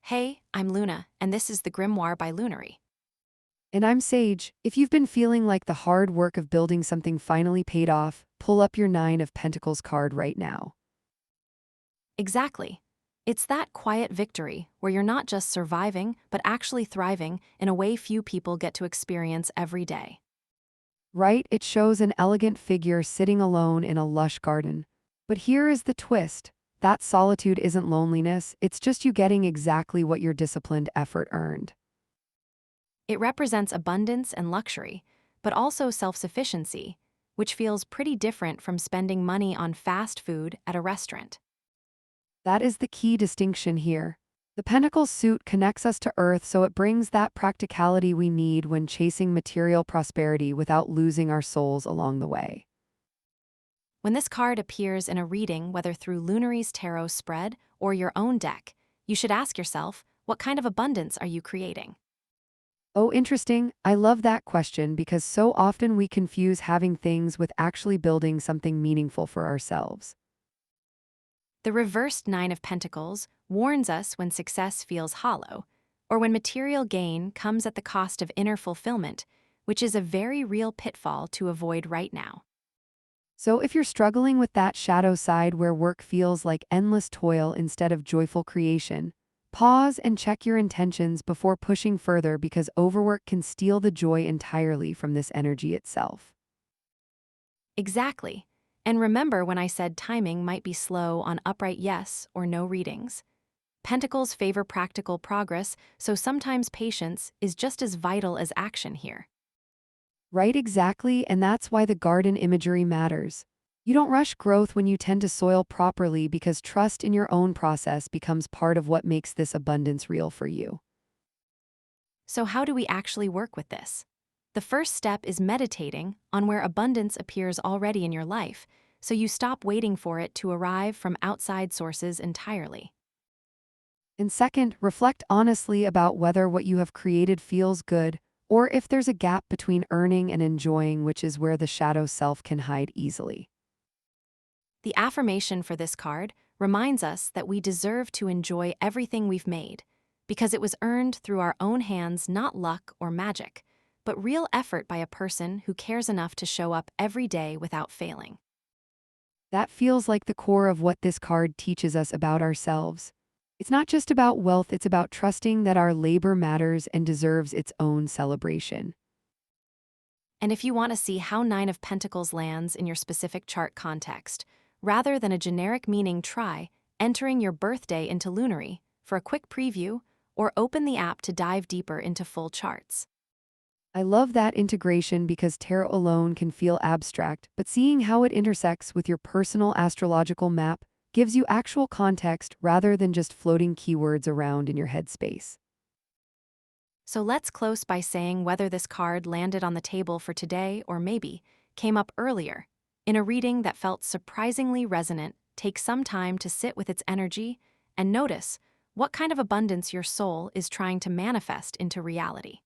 Hey, I'm Luna, and this is the Grimoire by Lunary. And I'm Sage. If you've been feeling like the hard work of building something finally paid off, pull up your Nine of Pentacles card right now. Exactly. It's that quiet victory where you're not just surviving, but actually thriving in a way few people get to experience every day. Right? It shows an elegant figure sitting alone in a lush garden. But here is the twist. That solitude isn't loneliness, it's just you getting exactly what your disciplined effort earned. It represents abundance and luxury, but also self-sufficiency, which feels pretty different from spending money on fast food at a restaurant. That is the key distinction here. The Pentacles suit connects us to Earth, so it brings that practicality we need when chasing material prosperity without losing our souls along the way. When this card appears in a reading, whether through Lunary's tarot spread or your own deck, you should ask yourself, what kind of abundance are you creating? Oh, interesting. I love that question because so often we confuse having things with actually building something meaningful for ourselves. The reversed Nine of Pentacles warns us when success feels hollow, or when material gain comes at the cost of inner fulfillment, which is a very real pitfall to avoid right now. So if you're struggling with that shadow side where work feels like endless toil instead of joyful creation, pause and check your intentions before pushing further because overwork can steal the joy entirely from this energy itself. Exactly. And remember when I said timing might be slow on upright yes or no readings? Pentacles favor practical progress, so sometimes patience is just as vital as action here. Right, exactly, and that's why the garden imagery matters. You don't rush growth when you tend to soil properly because trust in your own process becomes part of what makes this abundance real for you. So how do we actually work with this? The first step is meditating on where abundance appears already in your life, so you stop waiting for it to arrive from outside sources entirely. And second, reflect honestly about whether what you have created feels good or if there's a gap between earning and enjoying, which is where the shadow self can hide easily. The affirmation for this card reminds us that we deserve to enjoy everything we've made, because it was earned through our own hands, not luck or magic, but real effort by a person who cares enough to show up every day without failing. That feels like the core of what this card teaches us about ourselves. It's not just about wealth, it's about trusting that our labor matters and deserves its own celebration. And if you want to see how Nine of Pentacles lands in your specific chart context, rather than a generic meaning, try entering your birthday into Lunary for a quick preview, or open the app to dive deeper into full charts. I love that integration because tarot alone can feel abstract, but seeing how it intersects with your personal astrological map gives you actual context rather than just floating keywords around in your headspace. So let's close by saying whether this card landed on the table for today or maybe came up earlier. In a reading that felt surprisingly resonant, take some time to sit with its energy and notice what kind of abundance your soul is trying to manifest into reality.